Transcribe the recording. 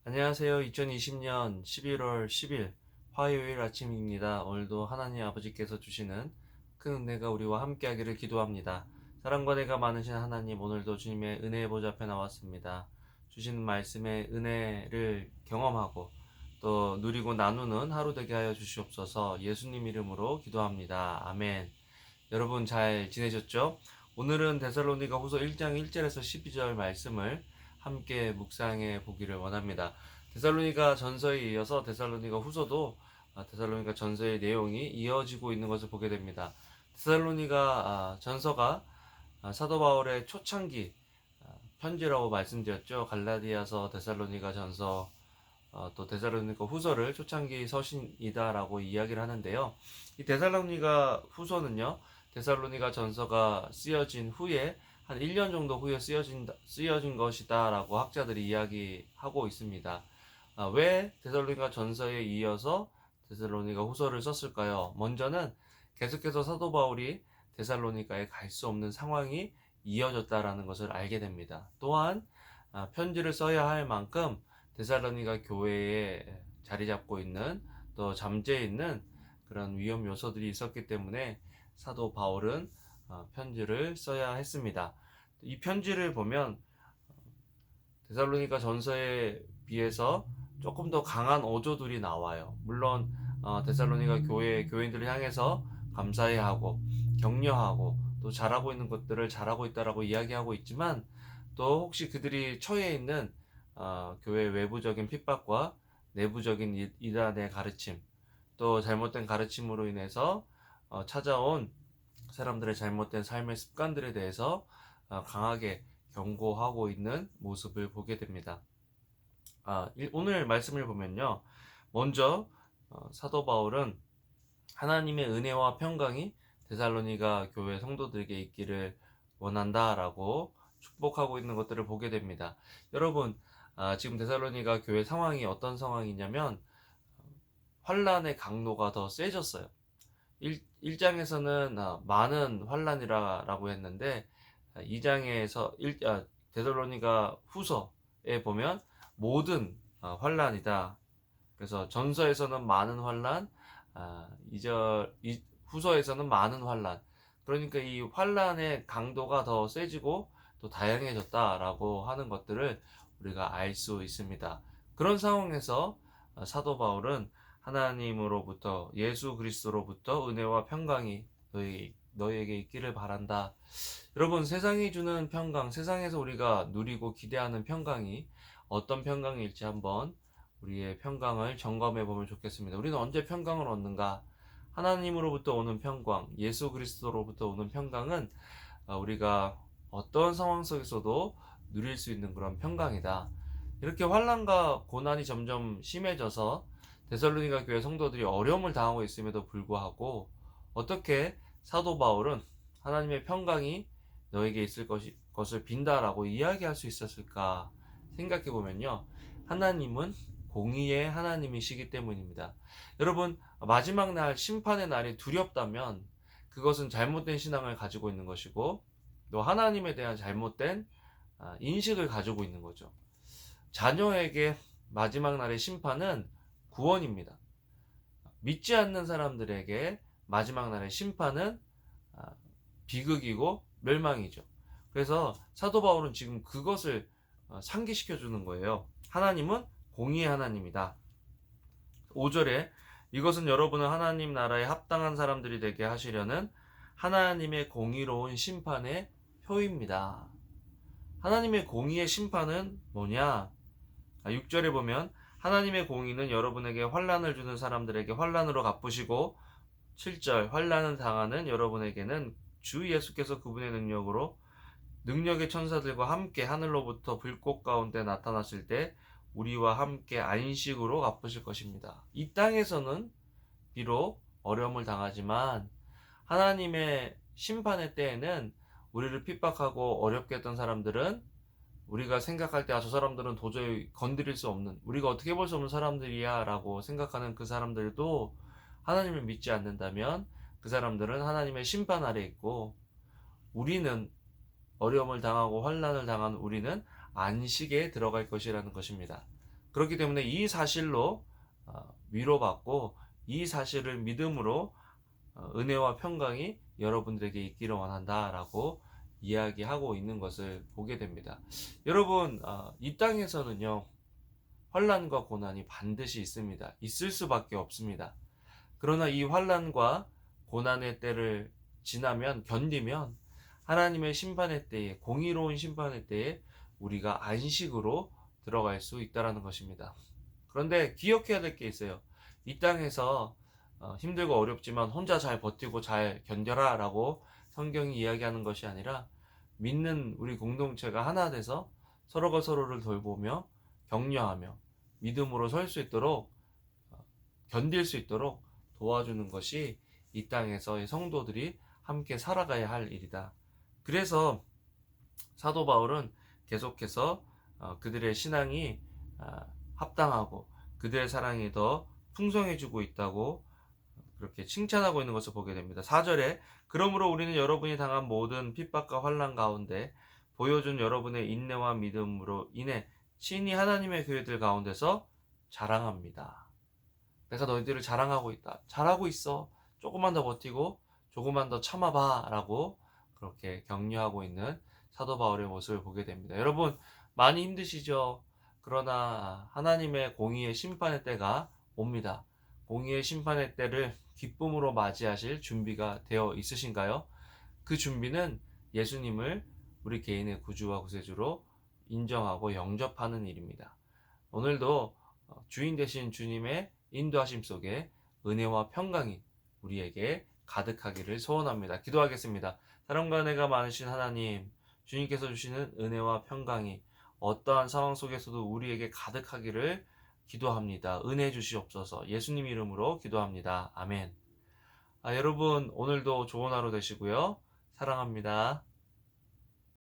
안녕하세요. 2020년 11월 10일 화요일 아침입니다. 오늘도 하나님 아버지께서 주시는 큰 은혜가 우리와 함께하기를 기도합니다. 사랑과 은혜가 많으신 하나님, 오늘도 주님의 은혜의 보좌 앞에 나왔습니다. 주시는 말씀의 은혜를 경험하고 또 누리고 나누는 하루 되게 하여 주시옵소서. 예수님 이름으로 기도합니다. 아멘. 여러분 잘 지내셨죠? 오늘은 데살로니가 후서 1장 1절에서 12절 말씀을 함께 묵상해 보기를 원합니다. 데살로니가 전서에 이어서 데살로니가 후서도 데살로니가 전서의 내용이 이어지고 있는 것을 보게 됩니다. 데살로니가 전서가 사도 바울의 초창기 편지라고 말씀드렸죠. 갈라디아서, 데살로니가 전서, 또 데살로니가 후서를 초창기 서신이다라고 이야기를 하는데요. 이 데살로니가 후서는요, 데살로니가 전서가 쓰여진 후에 한 1년 정도 후에 쓰여진 것이다라고 학자들이 이야기하고 있습니다. 왜 데살로니가 전서에 이어서 데살로니가 후서를 썼을까요? 먼저는 계속해서 사도 바울이 데살로니가에 갈 수 없는 상황이 이어졌다라는 것을 알게 됩니다. 또한 편지를 써야 할 만큼 데살로니가 교회에 자리 잡고 있는 또 잠재해 있는 그런 위험 요소들이 있었기 때문에 사도 바울은 편지를 써야 했습니다. 이 편지를 보면 데살로니가 전서에 비해서 조금 더 강한 어조들이 나와요. 물론 데살로니가 교인들을 향해서 감사해하고 격려하고 또 잘하고 있는 것들을 잘하고 있다라고 이야기하고 있지만, 또 혹시 그들이 처해 있는 교회 외부적인 핍박과 내부적인 이단의 가르침, 또 잘못된 가르침으로 인해서 찾아온 사람들의 잘못된 삶의 습관들에 대해서 강하게 경고하고 있는 모습을 보게 됩니다. 오늘 말씀을 보면요, 먼저 사도 바울은 하나님의 은혜와 평강이 데살로니가 교회 성도들에게 있기를 원한다라고 축복하고 있는 것들을 보게 됩니다. 여러분, 지금 데살로니가 교회 상황이 어떤 상황이냐면 환란의 강도가 더 세졌어요. 1장에서는 많은 환란이라고 했는데 2장에서 데살로니가 후서에 보면 모든 환란이다. 그래서 전서에서는 많은 환란, 후서에서는 많은 환란. 그러니까 이 환란의 강도가 더 세지고 또 다양해졌다라고 하는 것들을 우리가 알 수 있습니다. 그런 상황에서 사도 바울은 하나님으로부터, 예수 그리스도로부터 은혜와 평강이 너희에게 있기를 바란다. 여러분, 세상이 주는 평강, 세상에서 우리가 누리고 기대하는 평강이 어떤 평강일지 한번 우리의 평강을 점검해 보면 좋겠습니다. 우리는 언제 평강을 얻는가? 하나님으로부터 오는 평강, 예수 그리스도로부터 오는 평강은 우리가 어떤 상황 속에서도 누릴 수 있는 그런 평강이다. 이렇게 환난과 고난이 점점 심해져서 데살로니가 교회 성도들이 어려움을 당하고 있음에도 불구하고 어떻게 사도 바울은 하나님의 평강이 너에게 있을 것을 빈다라고 이야기할 수 있었을까 생각해 보면요, 하나님은 공의의 하나님이시기 때문입니다. 여러분, 마지막 날 심판의 날이 두렵다면 그것은 잘못된 신앙을 가지고 있는 것이고 또 하나님에 대한 잘못된 인식을 가지고 있는 거죠. 자녀에게 마지막 날의 심판은 구원입니다. 믿지 않는 사람들에게 마지막 날의 심판은 비극이고 멸망이죠. 그래서 사도 바울은 지금 그것을 상기시켜 주는 거예요. 하나님은 공의의 하나님이다. 5절에 이것은 여러분은 하나님 나라에 합당한 사람들이 되게 하시려는 하나님의 공의로운 심판의 표입니다. 하나님의 공의의 심판은 뭐냐? 6절에 보면 하나님의 공의는 여러분에게 환난을 주는 사람들에게 환난으로 갚으시고, 7절 환난을 당하는 여러분에게는 주 예수께서 그분의 능력의 천사들과 함께 하늘로부터 불꽃 가운데 나타나실 때 우리와 함께 안식으로 갚으실 것입니다. 이 땅에서는 비록 어려움을 당하지만 하나님의 심판의 때에는 우리를 핍박하고 어렵게 했던 사람들은 우리가 생각할 때 저 사람들은 도저히 건드릴 수 없는, 우리가 어떻게 볼 수 없는 사람들이야 라고 생각하는 그 사람들도 하나님을 믿지 않는다면 그 사람들은 하나님의 심판 아래 있고, 우리는 어려움을 당하고 환난을 당한 우리는 안식에 들어갈 것이라는 것입니다. 그렇기 때문에 이 사실로 위로받고 이 사실을 믿음으로 은혜와 평강이 여러분들에게 있기를 원한다라고 이야기하고 있는 것을 보게 됩니다. 여러분, 이 땅에서는요, 환난과 고난이 반드시 있습니다. 있을 수밖에 없습니다. 그러나 이 환난과 고난의 때를 지나면, 견디면 하나님의 심판의 때에, 공의로운 심판의 때에 우리가 안식으로 들어갈 수 있다는 것입니다. 그런데 기억해야 될 게 있어요. 이 땅에서 힘들고 어렵지만 혼자 잘 버티고 잘 견뎌라 라고 성경이 이야기하는 것이 아니라, 믿는 우리 공동체가 하나 돼서 서로가 서로를 돌보며 격려하며 믿음으로 설 수 있도록, 견딜 수 있도록 도와주는 것이 이 땅에서의 성도들이 함께 살아가야 할 일이다. 그래서 사도 바울은 계속해서 그들의 신앙이 합당하고 그들의 사랑이 더 풍성해지고 있다고 그렇게 칭찬하고 있는 것을 보게 됩니다. 4절에 그러므로 우리는 여러분이 당한 모든 핍박과 환난 가운데 보여준 여러분의 인내와 믿음으로 인해 친히 하나님의 교회들 가운데서 자랑합니다. 내가 너희들을 자랑하고 있다. 잘하고 있어. 조금만 더 버티고 조금만 더 참아봐 라고 그렇게 격려하고 있는 사도 바울의 모습을 보게 됩니다. 여러분, 많이 힘드시죠? 그러나 하나님의 공의의 심판의 때가 옵니다. 공의의 심판의 때를 기쁨으로 맞이하실 준비가 되어 있으신가요? 그 준비는 예수님을 우리 개인의 구주와 구세주로 인정하고 영접하는 일입니다. 오늘도 주인 되신 주님의 인도하심 속에 은혜와 평강이 우리에게 가득하기를 소원합니다. 기도하겠습니다. 사랑과 은혜가 많으신 하나님, 주님께서 주시는 은혜와 평강이 어떠한 상황 속에서도 우리에게 가득하기를 기도합니다. 은혜 주시옵소서. 예수님 이름으로 기도합니다. 아멘. 여러분, 오늘도 좋은 하루 되시고요. 사랑합니다.